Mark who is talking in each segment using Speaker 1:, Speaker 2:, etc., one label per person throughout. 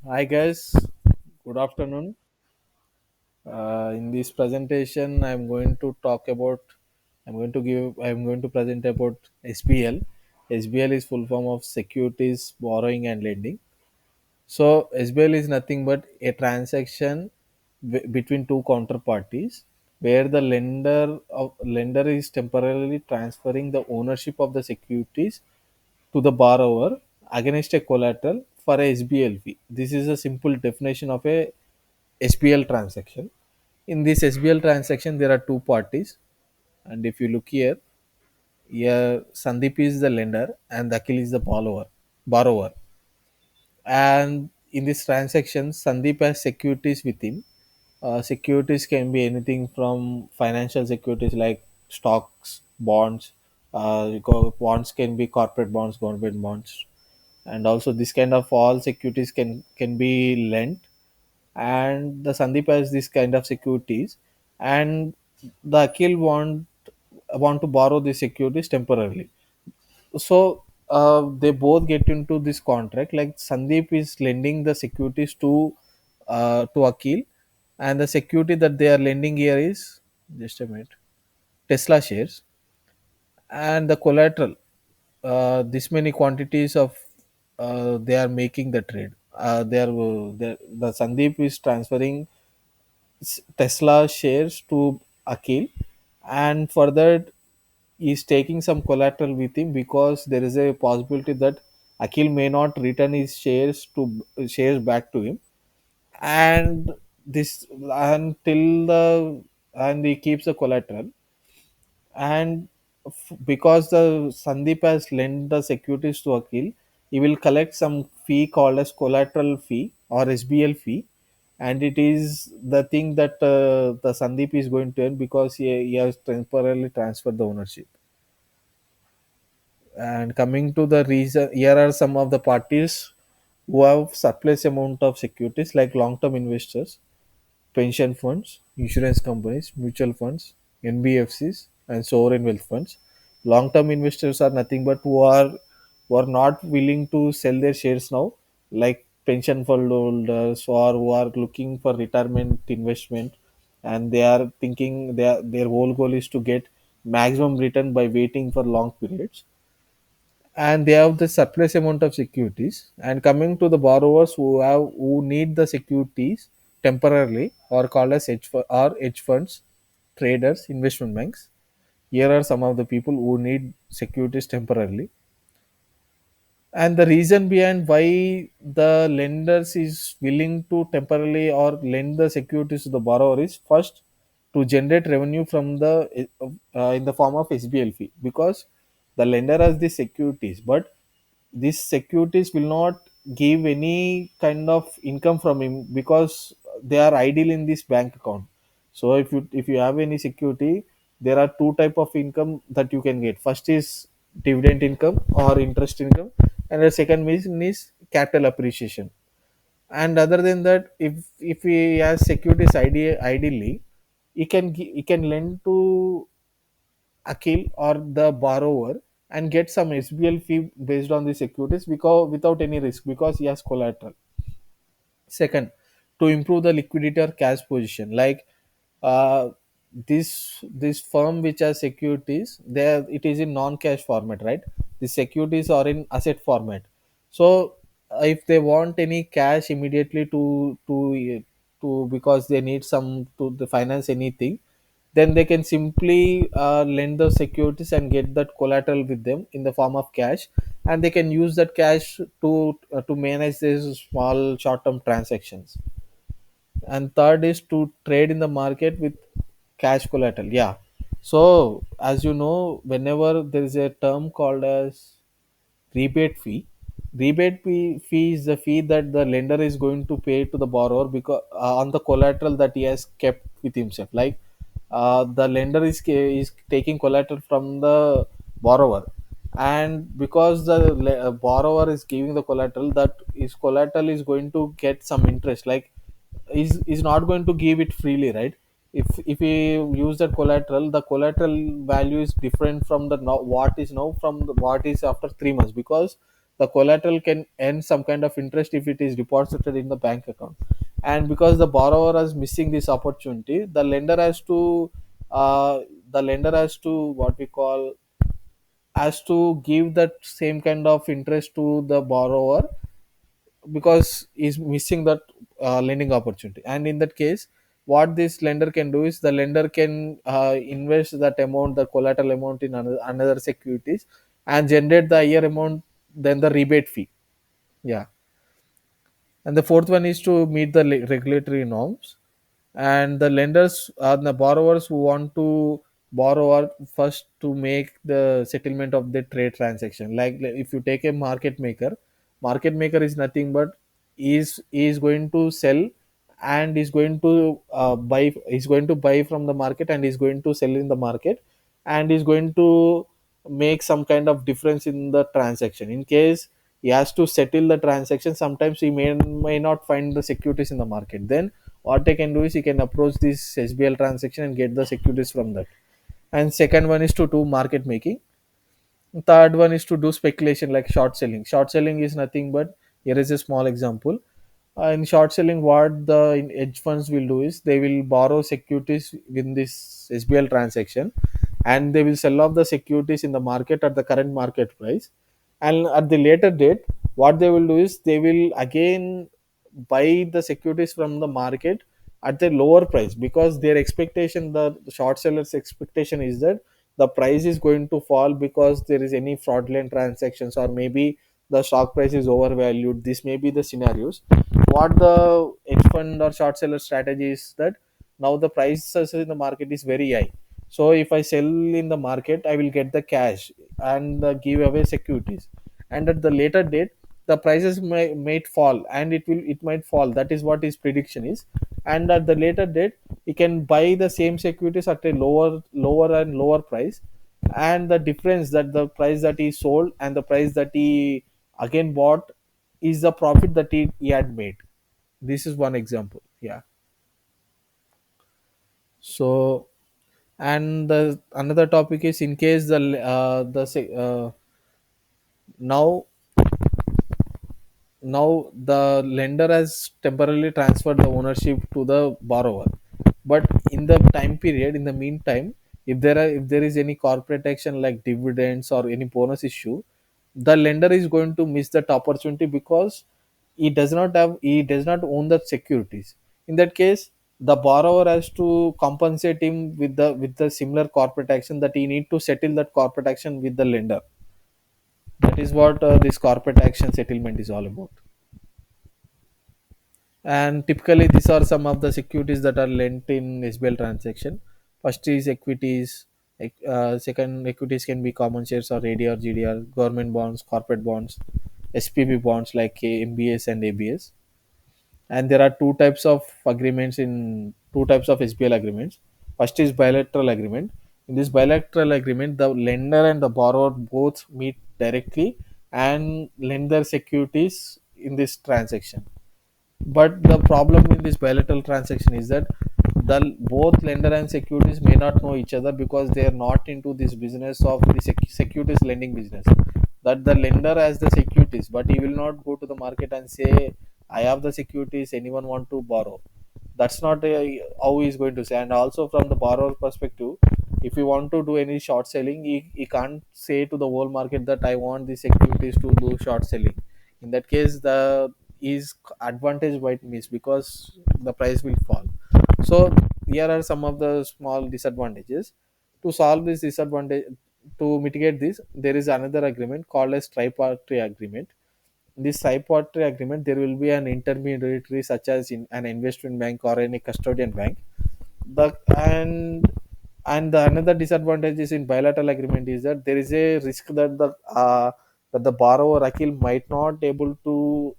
Speaker 1: Hi guys, good afternoon. In this presentation, I'm going to present about SBL. SBL is full form of Securities Borrowing and Lending. So SBL is nothing but a transaction between two counterparties where the lender is temporarily transferring the ownership of the securities to the borrower against a collateral for a SBL fee. This is a simple definition of a SBL transaction. In this SBL transaction, there are two parties, and if you look here Sandeep is the lender and Akhil is the borrower. And in this transaction, Sandeep has securities with him. Securities can be anything from financial securities like stocks, bonds. Bonds can be corporate bonds, government bonds, and also this kind of all securities can be lent. And the Sandeep has this kind of securities, and the Akhil want to borrow the securities temporarily. So they both get into this contract. Like Sandeep is lending the securities to Akhil, and the security that they are lending here is just a minute Tesla shares, and the collateral. This many quantities of they are making the trade. The Sandeep is transferring Tesla shares to Akhil, and for that he's taking some collateral with him because there is a possibility that Akhil may not return his shares back to him, and this until the and he keeps the collateral. And because the Sandeep has lent the securities to Akhil, he will collect some fee called as collateral fee or SBL fee, and it is the thing that the Sandeep is going to earn because he has temporarily transferred the ownership. And coming to the reason, here are some of the parties who have surplus amount of securities like long-term investors, pension funds, insurance companies, mutual funds, NBFCs, and sovereign wealth funds. Long-term investors are nothing but who are not willing to sell their shares now, like pension fund holders or who are looking for retirement investment, and they are thinking their whole goal is to get maximum return by waiting for long periods, and they have the surplus amount of securities. And coming to the borrowers who need the securities temporarily or called as hedge funds, traders, investment banks. Here are some of the people who need securities temporarily. And the reason behind why the lenders is willing to temporarily or lend the securities to the borrower is first to generate revenue from the in the form of SBL fee, because the lender has the securities, but these securities will not give any kind of income from him because they are idle in this bank account. So if you have any security, there are two type of income that you can get. First is dividend income or interest income, and the second reason is capital appreciation. And other than that, if he has securities ideally, he can lend to Akhil or the borrower and get some SBL fee based on the securities because without any risk because he has collateral. Second, to improve the liquidity or cash position, like uh, this firm which has securities, there it is in non-cash format, right? The securities are in asset format. So if they want any cash immediately to because they need some to the finance anything, then they can simply lend the securities and get that collateral with them in the form of cash, and they can use that cash to manage these small short term transactions. And third is to trade in the market with cash collateral. Yeah, so as you know, whenever there is a term called as rebate fee. Rebate fee is the fee that the lender is going to pay to the borrower because on the collateral that he has kept with himself. Like the lender is taking collateral from the borrower, and because the borrower is giving the collateral, that his collateral is going to get some interest. Like is not going to give it freely, right? If we use that collateral, the collateral value is different from the now what is now from the, what is after 3 months, because the collateral can earn some kind of interest if it is deposited in the bank account. And because the borrower is missing this opportunity, uh, the lender has to what we call has to give that same kind of interest to the borrower because he's missing that lending opportunity. And in that case, what this lender can do is the lender can invest that amount, the collateral amount, in another securities and generate the higher amount than the rebate fee. Yeah. And the fourth one is to meet the regulatory norms. And the lenders are the borrowers who want to borrow are first to make the settlement of the trade transaction. Like if you take a market maker is nothing but is going to sell and is going to buy from the market and is going to sell in the market and is going to make some kind of difference in the transaction. In case he has to settle the transaction, sometimes he may not find the securities in the market. Then what they can do is he can approach this SBL transaction and get the securities from that. And second one is to do market making. Third one is to do speculation like short selling. Short selling is nothing but, here is a small example. In short selling, what the hedge funds will do is they will borrow securities in this SBL transaction and they will sell off the securities in the market at the current market price. And at the later date, what they will do is they will again buy the securities from the market at the lower price, because their expectation, the short sellers expectation is that the price is going to fall because there is any fraudulent transactions, or maybe the stock price is overvalued. This may be the scenarios. What the hedge fund or short seller strategy is that now the prices in the market is very high, so if I sell in the market I will get the cash and give away securities, and at the later date the prices might fall, and it might fall. That is what his prediction is. And at the later date he can buy the same securities at a lower and lower price, and the difference, that the price that he sold and the price that he again bought, is the profit that he had made. This is one example. Yeah. So, and the another topic is, in case now the lender has temporarily transferred the ownership to the borrower, but in the time period, in the meantime, if there is any corporate action like dividends or any bonus issue, the lender is going to miss that opportunity because he does not own the securities. In that case, the borrower has to compensate him with the similar corporate action, that he need to settle that corporate action with the lender. That is what this corporate action settlement is all about. And typically these are some of the securities that are lent in SBL transaction. First is equities. Second, equities can be common shares or AD or GDR, government bonds, corporate bonds, SPB bonds like MBS and ABS. And there are two types of SBL agreements. First is bilateral agreement. In this bilateral agreement, the lender and the borrower both meet directly and lend their securities in this transaction. But the problem in this bilateral transaction is that the both lender and securities may not know each other, because they are not into this business of the securities lending business. That the lender has the securities, but he will not go to the market and say, I have the securities, anyone want to borrow. That's not how he is going to say. And also from the borrower perspective, if you want to do any short selling, he can't say to the whole market that I want the securities to do short selling. In that case, the is advantage might miss because the price will fall. So here are some of the small disadvantages. To solve this disadvantage, to mitigate this, there is another agreement called as tripartite agreement. In this tripartite agreement, there will be an intermediary such as in an investment bank or any custodian bank. The and the another disadvantage is in bilateral agreement is that there is a risk that the borrower Akil might not able to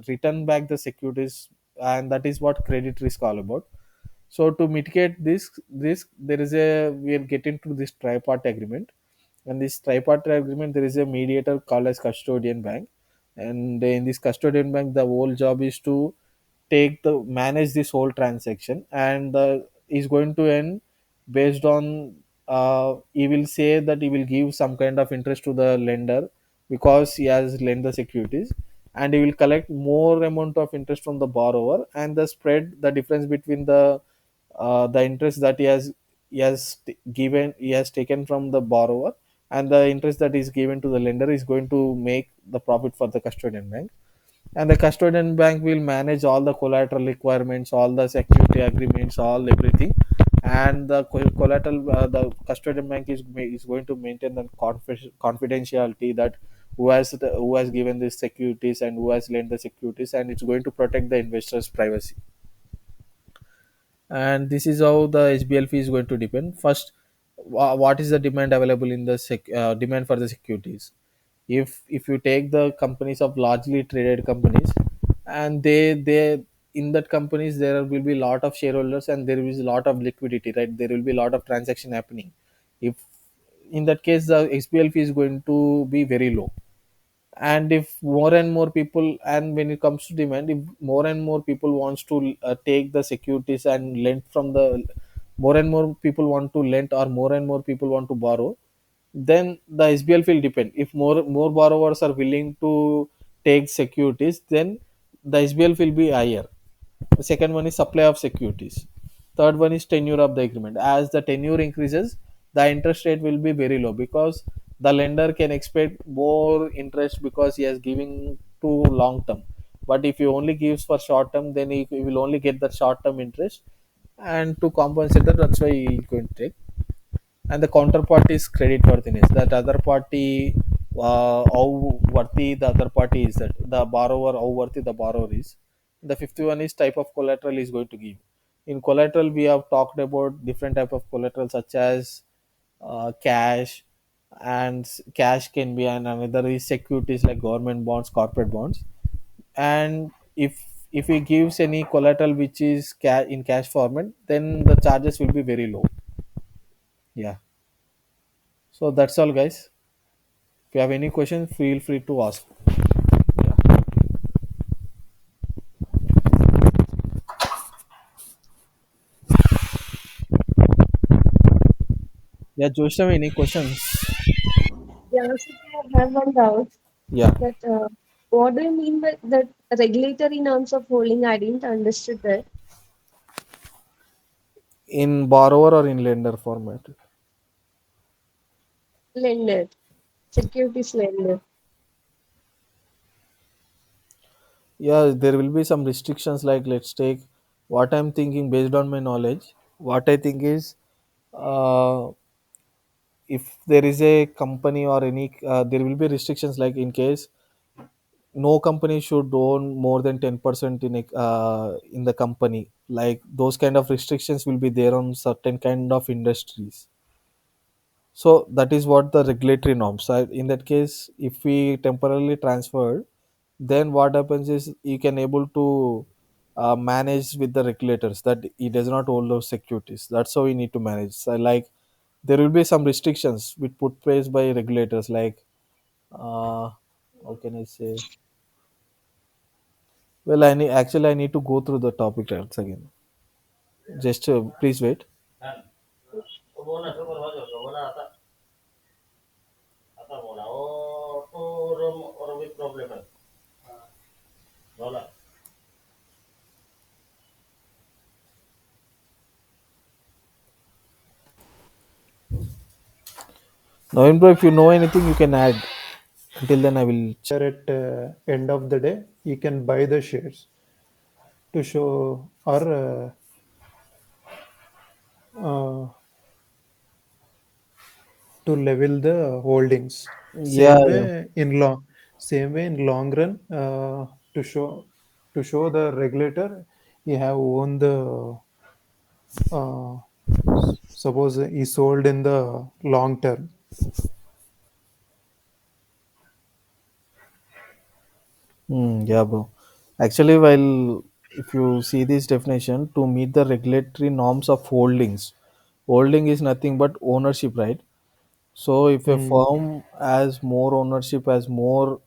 Speaker 1: return back the securities, and that is what credit risk all about. So to mitigate this risk, there is a we are getting to this tripartite agreement. And this tripartite agreement, there is a mediator called as custodian bank. And in this custodian bank, the whole job is to take the manage this whole transaction, and is going to end based on he will say that he will give some kind of interest to the lender because he has lent the securities, and he will collect more amount of interest from the borrower, and the spread, the difference between the interest that he has taken from the borrower, and the interest that is given to the lender is going to make the profit for the custodian bank. And the custodian bank will manage all the collateral requirements, all the security agreements, all everything. And the collateral, the custodian bank is going to maintain the confidentiality, that who has given these securities and who has lent the securities, and it's going to protect the investors privacy. And this is how the SBL fee is going to depend. First, what is the demand available in the demand for the securities? If you take the companies of largely traded companies, and they in that companies there will be a lot of shareholders, and there is a lot of liquidity, right? There will be a lot of transaction happening. If in that case the SBL fee is going to be very low. And if more and more people, and when it comes to demand, if more and more people wants to take the securities and lend from the, more and more people want to lend, or more and more people want to borrow, then the SBL will depend. If more borrowers are willing to take securities, then the SBL will be higher. The second one is supply of securities. Third one is tenure of the agreement. As the tenure increases, the interest rate will be very low, because the lender can expect more interest because he is giving to long term. But if he only gives for short term, then he will only get the short term interest. And to compensate that, that's why he is going to take. And the counterpart is credit worthiness, that other party, how worthy the other party is, that the borrower, how worthy the borrower is. The fifth one is type of collateral is going to give. In collateral, we have talked about different type of collateral, such as cash, and cash can be, and another is securities like government bonds, corporate bonds. And if he gives any collateral which is in cash format, then the charges will be very low. Yeah. So that's all, guys. If you have any questions, feel free to ask. Yeah, yeah, Joshua, any questions?
Speaker 2: Yeah, so I have one doubt
Speaker 1: Yeah,
Speaker 2: that what do you mean by that regulatory norms of holding? I didn't understood that.
Speaker 1: in borrower or in lender format.
Speaker 2: Lender, securities lender.
Speaker 1: Yeah, there will be some restrictions. Like, let's take what I'm thinking based on my knowledge. What I think is, uh, if there is a company or any, there will be restrictions. Like, in case no company should own more than 10% in the company. Like, those kind of restrictions will be there on certain kind of industries. So that is what the regulatory norms are. In that case, if we temporarily transferred, then what happens is you can able to manage with the regulators that he does not hold those securities. That's how we need to manage. So, like, there will be some restrictions which put place by regulators. Like, how can I say? Well, I need to go through the topic once again. Just please wait. November, if you know anything, you can add. Until then, I will.
Speaker 3: At end of the day you can buy the shares to show or uh, to level the holdings.
Speaker 1: Yeah,
Speaker 3: Same
Speaker 1: yeah.
Speaker 3: way in long, same way in long run, to show the regulator you have owned the uh, suppose he sold in the long term.
Speaker 1: Yeah, bro. Actually, while if you see this definition, to meet the regulatory norms of holdings, holding is nothing but ownership, right? So, if a
Speaker 3: Mm.
Speaker 1: firm has more ownership, has more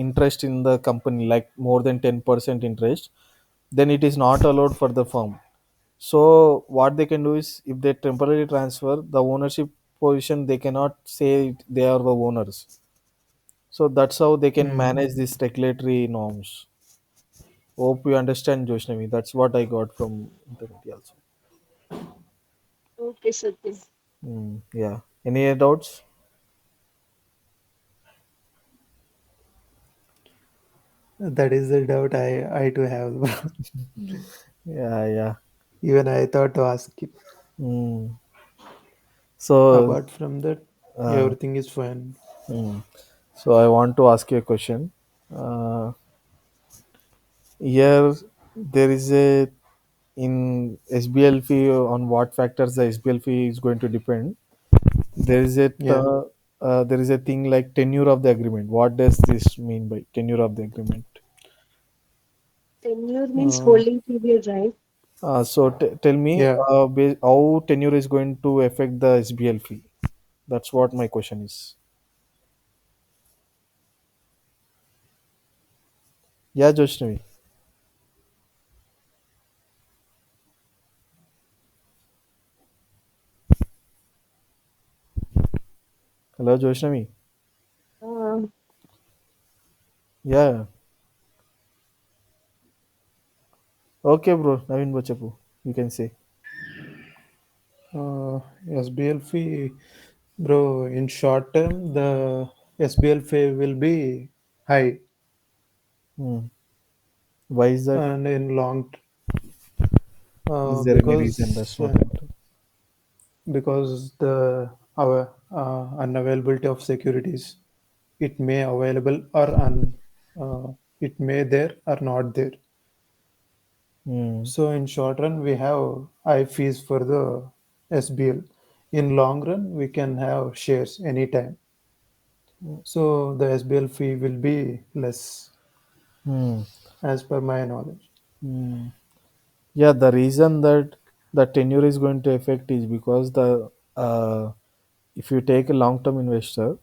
Speaker 1: interest in the company, like more than 10% interest, then it is not allowed for the firm. So, what they can do is, if they temporarily transfer the ownership position, they cannot say they are the owners. So that's how they can
Speaker 3: Hmm.
Speaker 1: manage these regulatory norms. Hope you understand, Joshnavi. That's what I got from internet also.
Speaker 2: Okay, Satya.
Speaker 1: Yeah. Any doubts?
Speaker 3: That is the doubt I too have.
Speaker 1: Yeah, yeah.
Speaker 3: Even I thought to ask it.
Speaker 1: Mm. So,
Speaker 3: Apart from that,
Speaker 1: uh,
Speaker 3: everything is fine.
Speaker 1: mm. So I want to ask you a question. Uh, Here there is a in SBL fee on what factors the SBL fee is going to depend. There is a
Speaker 3: Yeah.
Speaker 1: there is a thing like tenure of the agreement. What does this mean by tenure of the agreement?
Speaker 2: Tenure means
Speaker 3: Uh,
Speaker 2: holding period, right?
Speaker 1: So tell me
Speaker 3: yeah.
Speaker 1: how tenure is going to affect the SBL fee. That's what my question is. Yeah, Joshnavi. Hello, Joshnavi.
Speaker 2: Uh,
Speaker 1: Yeah. Okay, bro. Naveen Bachapu. You can say.
Speaker 3: Uh, SBL fee, bro. In short term, the SBL fee will be high,
Speaker 1: Hmm. Why is that?
Speaker 3: and in
Speaker 1: Is there any reason
Speaker 3: because
Speaker 1: that's not enter?
Speaker 3: the our unavailability of securities, it may available or uh, it may there or not there.
Speaker 1: Hmm.
Speaker 3: So in short run, we have high fees for the SBL. In long run, we can have shares anytime. So the SBL fee will be less,
Speaker 1: Hmm.
Speaker 3: as per my knowledge.
Speaker 1: Hmm. Yeah, the reason that the tenure is going to affect is because the if you take a long-term investor,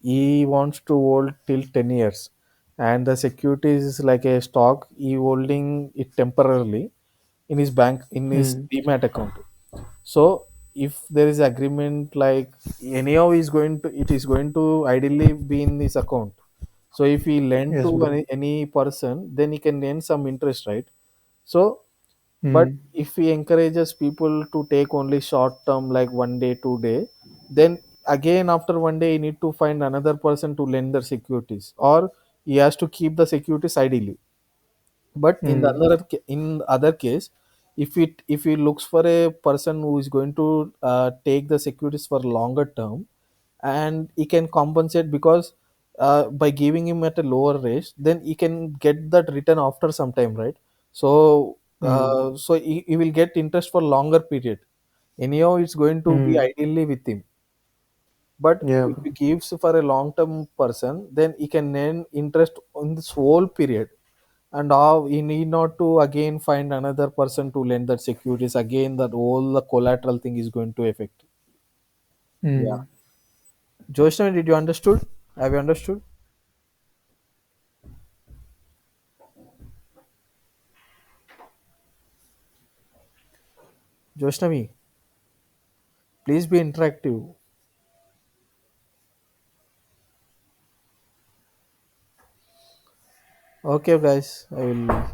Speaker 1: he wants to hold till 10 years, and the security is like a stock. He holding it temporarily in his bank in his
Speaker 3: Hmm.
Speaker 1: demat account. So if there is agreement like anyhow is going to it is going to ideally be in his account. So if he lend
Speaker 3: Yes,
Speaker 1: to
Speaker 3: bro.
Speaker 1: any person, then he can earn some interest, right? So but
Speaker 3: Hmm.
Speaker 1: if he encourages people to take only short term, like 1 day, 2 day, then again after 1 day, he need to find another person to lend the securities, or he has to keep the securities ideally. But in the
Speaker 3: Hmm.
Speaker 1: other case, if he looks for a person who is going to take the securities for longer term, and he can compensate because by giving him at a lower rate, then he can get that return after some time, right? So
Speaker 3: Hmm.
Speaker 1: he will get interest for longer period. Anyhow, it's going to be
Speaker 3: Hmm.
Speaker 1: ideally with him. But
Speaker 3: Yeah,
Speaker 1: if
Speaker 3: bro.
Speaker 1: he gives for a long term person, then he can earn interest on this whole period, and how he need not to again find another person to lend that securities again. That all the collateral thing is going to affect. Yeah.
Speaker 3: Hmm.
Speaker 1: Joshna, did you understood? Have you understood? Joshnavi, please be interactive. Okay, guys, I will